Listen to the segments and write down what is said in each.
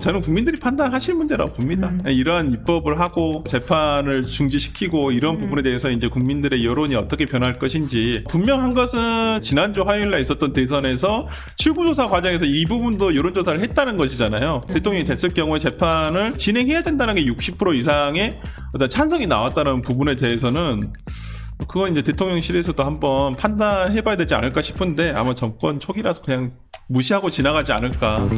저는 국민들이 판단하실 문제라고 봅니다. 이러한 입법을 하고 재판을 중지시키고 이런 부분에 대해서 이제 국민들의 여론이 어떻게 변할 것인지, 분명한 것은 지난주 화요일날 있었던 대선에서 출구조사 과정에서 이 부분도 여론조사를 했다는 것이잖아요. 대통령이 됐을 경우에 재판을 진행해야 된다는 게 60% 이상의 어떤 찬성이 나왔다는 부분에 대해서는 그건 이제 대통령실에서도 한번 판단해봐야 되지 않을까 싶은데, 아마 정권 초기라서 그냥 무시하고 지나가지 않을까.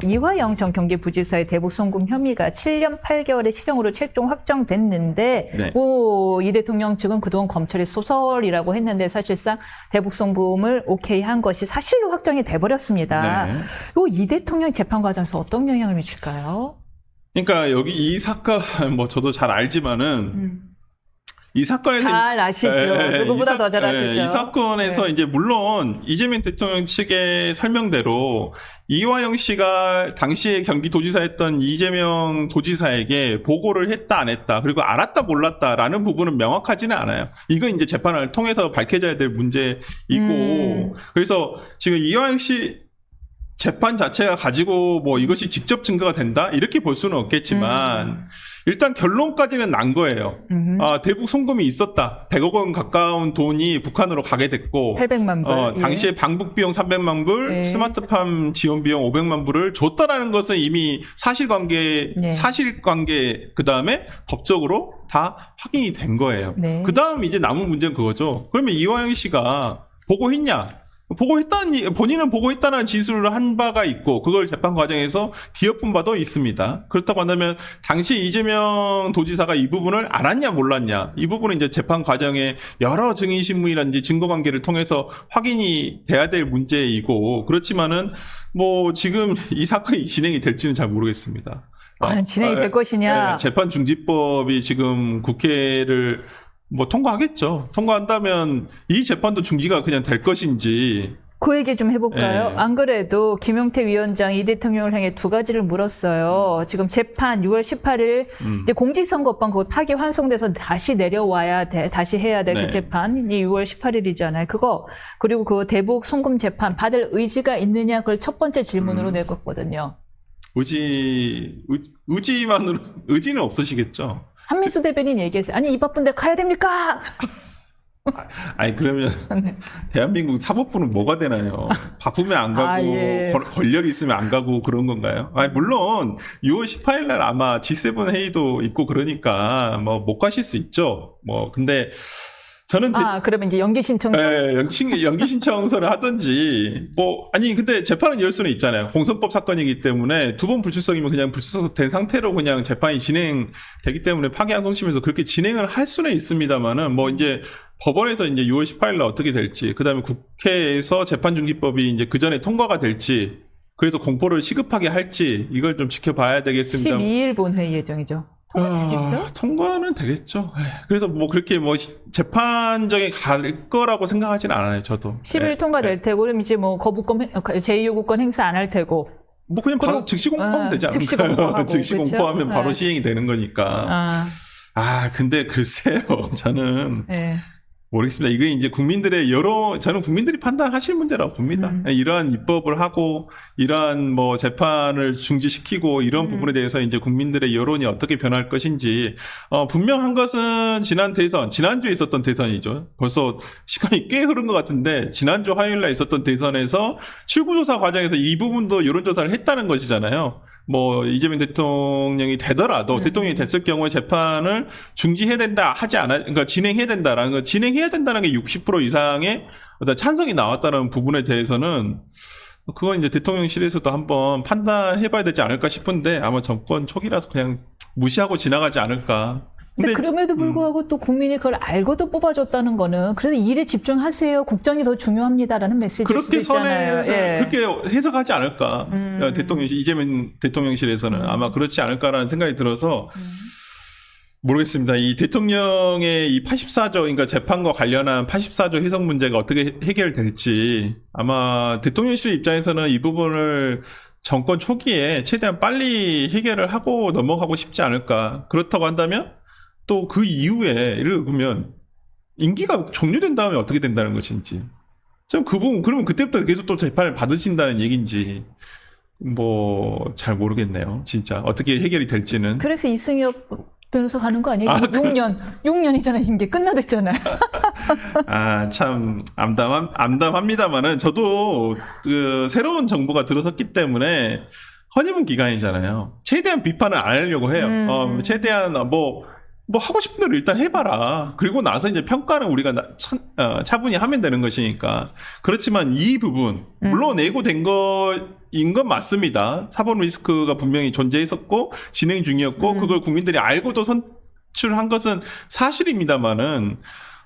이화영 전 경기부지사의 대북 송금 혐의가 7년 8개월의 실형으로 최종 확정됐는데, 네. 이 대통령 측은 그동안 검찰이 소설이라고 했는데 사실상 대북 송금을 오케이 한 것이 사실로 확정이 돼버렸습니다. 네. 이 대통령 재판 과정에서 어떤 영향을 미칠까요? 그러니까 여기 이 사건 뭐 저도 잘 알지만은 이 사건에서 잘 아시죠. 누구보다 더 잘 아시죠. 이 사건에서 네. 이제 물론 이재명 대통령 측의 설명대로 이화영 씨가 당시에 경기도지사였던 이재명 도지사에게 보고를 했다 안 했다, 그리고 알았다 몰랐다라는 부분은 명확하지는 않아요. 이건 이제 재판을 통해서 밝혀져야 될 문제이고, 그래서 지금 이화영 씨 재판 자체가 가지고 뭐 이것이 직접 증거가 된다 이렇게 볼 수는 없겠지만 일단 결론까지는 난 거예요. 대북 송금이 있었다. 100억 원 가까운 돈이 북한으로 가게 됐고, 800만 불. 당시에 방북 비용 300만 불, 예. 스마트팜 지원 비용 500만 불을 줬다라는 것은 이미 사실관계, 네. 그 다음에 법적으로 다 확인이 된 거예요. 네. 그 다음 이제 남은 문제는 그거죠. 그러면 이화영 씨가 보고했냐? 본인은 보고했다는 진술을 한 바가 있고, 그걸 재판 과정에서 뒤엎은 바도 있습니다. 그렇다고 한다면, 당시 이재명 도지사가 이 부분을 알았냐, 몰랐냐. 이 부분은 이제 재판 과정에 여러 증인신문이라든지 증거관계를 통해서 확인이 돼야 될 문제이고, 그렇지만은, 뭐, 지금 이 사건이 진행이 될지는 잘 모르겠습니다. 과연 진행이 될 것이냐. 재판중지법이 지금 국회를 뭐 통과하겠죠. 통과한다면 이 재판도 중지가 그냥 될 것인지. 그 얘기 좀 해볼까요? 네. 안 그래도 김용태 위원장이 이 대통령을 향해 두 가지를 물었어요. 지금 재판 6월 18일 이제 공직선거법 그거 파기 환송돼서 다시 내려와야 돼, 다시 해야 될 그 네. 재판, 이 6월 18일이잖아요. 그거, 그리고 그 대북 송금 재판 받을 의지가 있느냐, 그걸 첫 번째 질문으로 내걸거든요. 의지는 없으시겠죠. 한민수 대변인 얘기했어요. 아니 이 바쁜데 가야 됩니까? 아니 그러면 네. 대한민국 사법부는 뭐가 되나요? 바쁘면 안 가고 예. 권력이 있으면 안 가고 그런 건가요? 아니 물론 6월 18일 날 아마 G7 회의도 있고 그러니까 뭐 못 가실 수 있죠. 뭐 근데 저는 그러면 이제 연기 신청. 네, 연기 신청서를 하든지, 근데 재판은 열 수는 있잖아요. 공선법 사건이기 때문에 두 번 불출석이면 그냥 불출석 된 상태로 그냥 재판이 진행되기 때문에 파기환송심에서 그렇게 진행을 할 수는 있습니다만은, 뭐 이제 법원에서 이제 6월 18일 날 어떻게 될지, 그 다음에 국회에서 재판중지법이 이제 그 전에 통과가 될지, 그래서 공포를 시급하게 할지, 이걸 좀 지켜봐야 되겠습니다. 12일 본회의 예정이죠. 통과되겠죠? 통과는 되겠죠. 그래서 뭐 그렇게 뭐 재판정에 갈 거라고 생각하지는 않아요, 저도. 10일 통과될 테고, 그럼 이제 뭐 거부권, 제2요구권 행사 안 할 테고. 뭐 그냥 바로 즉시 공포하면 되지 않을까요? 즉시 공포하고, 즉시 그렇죠? 공포하면 바로 시행이 되는 거니까. 근데 글쎄요, 저는 네. 모르겠습니다. 이게 이제 저는 국민들이 판단하실 문제라고 봅니다. 이러한 입법을 하고 이러한 뭐 재판을 중지시키고 이런 부분에 대해서 이제 국민들의 여론이 어떻게 변할 것인지, 분명한 것은 지난주에 있었던 대선이죠. 벌써 시간이 꽤 흐른 것 같은데, 지난주 화요일날 있었던 대선에서 출구조사 과정에서 이 부분도 여론조사를 했다는 것이잖아요. 뭐 이재명 대통령이 되더라도 대통령이 됐을 경우에 재판을 중지해야 된다 그러니까 진행해야 된다라는 거, 진행해야 된다는 게 60% 이상의 어떤 찬성이 나왔다는 부분에 대해서는 그건 이제 대통령실에서도 한번 판단해봐야 되지 않을까 싶은데, 아마 정권 초기라서 그냥 무시하고 지나가지 않을까. 근데 그럼에도 불구하고 또 국민이 그걸 알고도 뽑아줬다는 거는, 그래도 일에 집중하세요. 국정이 더 중요합니다라는 메시지일 수도 있잖아요. 그렇게 해석하지 않을까. 이재명 대통령실에서는 아마 그렇지 않을까라는 생각이 들어서 모르겠습니다. 이 대통령의 이 84조, 그러니까 재판과 관련한 84조 해석 문제가 어떻게 해결될지, 아마 대통령실 입장에서는 이 부분을 정권 초기에 최대한 빨리 해결을 하고 넘어가고 싶지 않을까. 그렇다고 한다면 또 그 이후에 예를 들면 임기가 종료된 다음에 어떻게 된다는 것인지, 좀 그 부분, 그러면 그때부터 계속 또 재판을 받으신다는 얘기인지, 뭐, 잘 모르겠네요. 진짜. 어떻게 해결이 될지는. 그래서 이승엽 변호사 가는 거 아니에요? 아, 6년이잖아요. 이게 끝나댔잖아요. 아, 참, 암담합니다만은, 저도, 새로운 정부가 들어섰기 때문에, 허니문 기간이잖아요. 최대한 비판을 안 하려고 해요. 최대한, 뭐 하고 싶은 대로 일단 해봐라. 그리고 나서 이제 평가는 우리가 차분히 하면 되는 것이니까. 그렇지만 이 부분, 물론 예고된 거인 건 맞습니다. 사법 리스크가 분명히 존재했었고, 진행 중이었고, 그걸 국민들이 알고도 선출한 것은 사실입니다만은,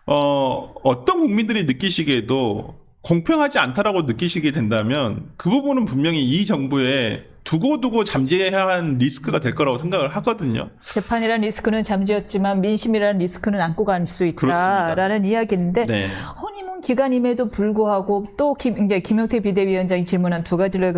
어떤 국민들이 느끼시기에도 공평하지 않다라고 느끼시게 된다면, 그 부분은 분명히 이 정부의 두고두고 잠재해야 한 리스크가 될 거라고 생각을 하거든요. 재판이라는 리스크는 잠재였지만 민심이라는 리스크는 안고 갈 수 그렇습니다. 있다라는 이야기인데 네. 허니문 기간임에도 불구하고 또 이제 김용태 비대위원장이 질문한 두 가지를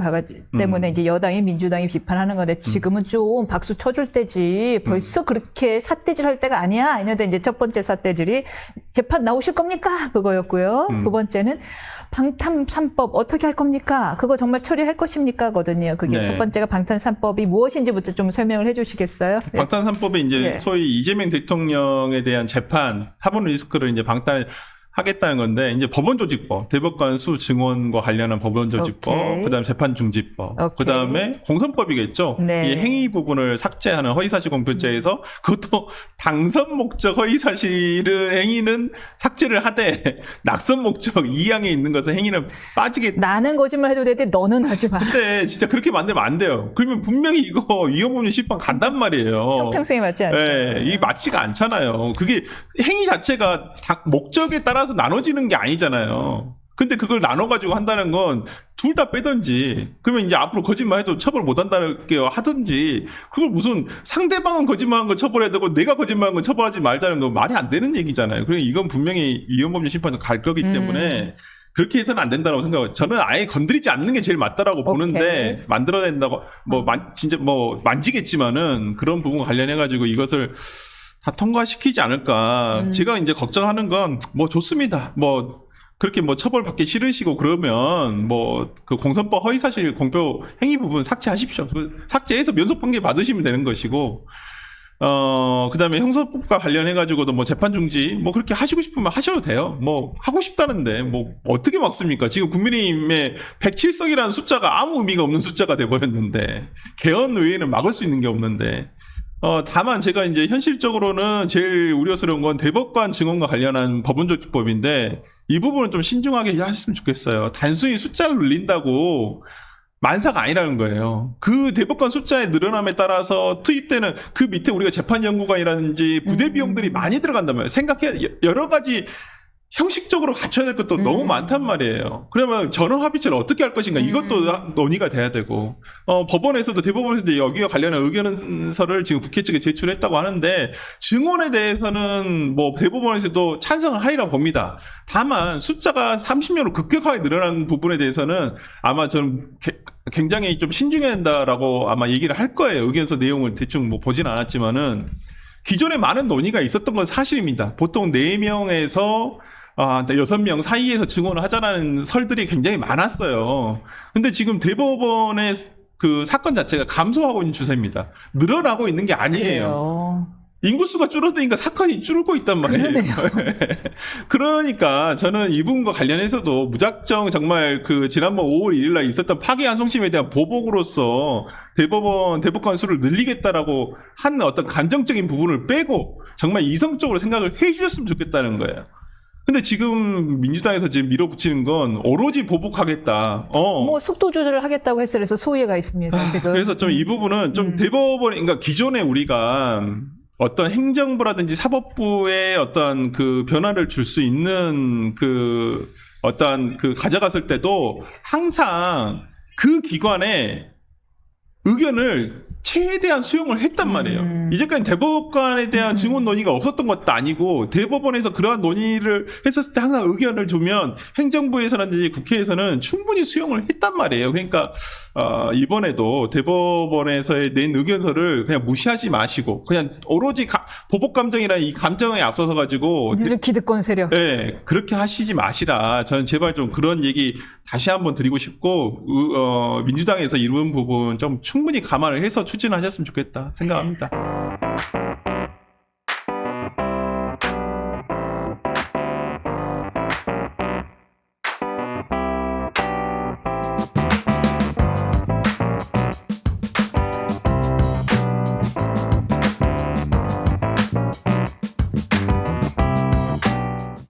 때문에 이제 여당이 민주당이 비판하는 건데 지금은 좀 박수 쳐줄 때지 벌써 그렇게 삿대질할 때가 아니야. 이런데 이제 첫 번째 삿대질이 재판 나오실 겁니까? 그거였고요. 두 번째는 방탄 3법 어떻게 할 겁니까? 그거 정말 처리할 것입니까? 거든요. 그게 네. 첫 번째가 방탄 3법이 무엇인지부터 좀 설명을 해주시겠어요? 네. 방탄 3법에 이제 네. 소위 이재명 대통령에 대한 재판, 사법 리스크를 이제 방탄하겠다는 건데, 이제 법원조직법, 대법관 수 증원과 관련한 법원조직법, 오케이. 그다음 재판중지법, 오케이. 그다음에 공선법이겠죠. 네. 이 행위 부분을 삭제하는 허위사실 공표죄에서 그것도 당선 목적 허위사실의 행위는 삭제를 하되 낙선 목적 이항에 있는 것은 행위는 빠지게. 나는 거짓말 해도 되는데 너는 하지 마. 근데 진짜 그렇게 만들면 안 돼요. 그러면 분명히 이거 위헌법률 심판 간단 말이에요. 평생에 맞지 않죠. 예, 이게 맞지가 않잖아요. 그게 행위 자체가 목적에 따라서 나눠지는 게 아니잖아요. 근데 그걸 나눠가지고 한다는 건 둘 다 빼든지, 그러면 이제 앞으로 거짓말해도 처벌 못 한다는 게 하든지, 그걸 무슨 상대방은 거짓말한 거 처벌해야 되고 내가 거짓말한 거 처벌하지 말자는 거 말이 안 되는 얘기잖아요. 그러니까 이건 분명히 위헌법률 심판에서 갈 거기 때문에 그렇게 해서는 안 된다고 생각해요. 저는 아예 건드리지 않는 게 제일 맞다라고 보는데, 오케이. 만들어야 된다고, 진짜 만지겠지만은 그런 부분 관련해가지고 이것을 다 통과시키지 않을까. 제가 이제 걱정하는 건 좋습니다. 그렇게 처벌받기 싫으시고 그러면 그 공선법 허위사실 공표 행위 부분 삭제하십시오. 삭제해서 면속판결 받으시면 되는 것이고, 그다음에 형사법과 관련해가지고도 재판 중지 그렇게 하시고 싶으면 하셔도 돼요. 하고 싶다는데 어떻게 막습니까? 지금 국민의힘의 107석이라는 숫자가 아무 의미가 없는 숫자가 돼버렸는데, 개헌 외에는 막을 수 있는 게 없는데, 다만 제가 이제 현실적으로는 제일 우려스러운 건 대법관 증언과 관련한 법원조직법인데, 이 부분은 좀 신중하게 하셨으면 좋겠어요. 단순히 숫자를 늘린다고 만사가 아니라는 거예요. 그 대법관 숫자의 늘어남에 따라서 투입되는 그 밑에 우리가 재판연구관이라든지 부대 비용들이 많이 들어간단 말이에요. 여러 가지 형식적으로 갖춰야 될 것도 너무 많단 말이에요. 그러면 전원합의체를 어떻게 할 것인가, 이것도 논의가 돼야 되고, 법원에서도, 대법원에서도 여기와 관련한 의견서를 지금 국회 측에 제출했다고 하는데, 증언에 대해서는 대법원에서도 찬성을 하리라고 봅니다. 다만 숫자가 30명으로 급격하게 늘어난 부분에 대해서는 아마 저는 굉장히 좀 신중해야 된다라고 아마 얘기를 할 거예요. 의견서 내용을 대충 보진 않았지만은, 기존에 많은 논의가 있었던 건 사실입니다. 보통 4명에서 6명 사이에서 증언을 하자라는 설들이 굉장히 많았어요. 근데 지금 대법원의 그 사건 자체가 감소하고 있는 추세입니다. 늘어나고 있는 게 아니에요. 그래요. 인구수가 줄어드니까 사건이 줄고 있단 말이에요. 그러니까 저는 이 부분과 관련해서도 무작정 정말 지난번 5월 1일 날 있었던 파기환송심에 대한 보복으로서 대법관 수를 늘리겠다라고 한 어떤 감정적인 부분을 빼고 정말 이성적으로 생각을 해 주셨으면 좋겠다는 거예요. 근데 지금 민주당에서 지금 밀어붙이는 건 오로지 보복하겠다. 속도 조절을 하겠다고 해서 그래서 소위가 있습니다. 지금. 그래서 좀 이 부분은 좀 그러니까 기존에 우리가 어떤 행정부라든지 사법부의 어떤 변화를 줄 수 있는 가져갔을 때도 항상 그 기관의 의견을 최대한 수용을 했단 말이에요. 이제까지 대법관에 대한 증언 논의가 없었던 것도 아니고 대법원에서 그러한 논의를 했었을 때 항상 의견을 주면 행정부에서라든지 국회에서는 충분히 수용을 했단 말이에요. 그러니까 이번에도 대법원에서의 낸 의견서를 그냥 무시하지 마시고 그냥 오로지 보복 감정이라는 이 감정에 앞서서 가지고 기득권 세력. 네, 그렇게 하시지 마시라. 저는 제발 좀 그런 얘기 다시 한번 드리고 싶고 민주당에서 이런 부분 좀 충분히 감안을 해서 추진하셨으면 좋겠다 생각합니다.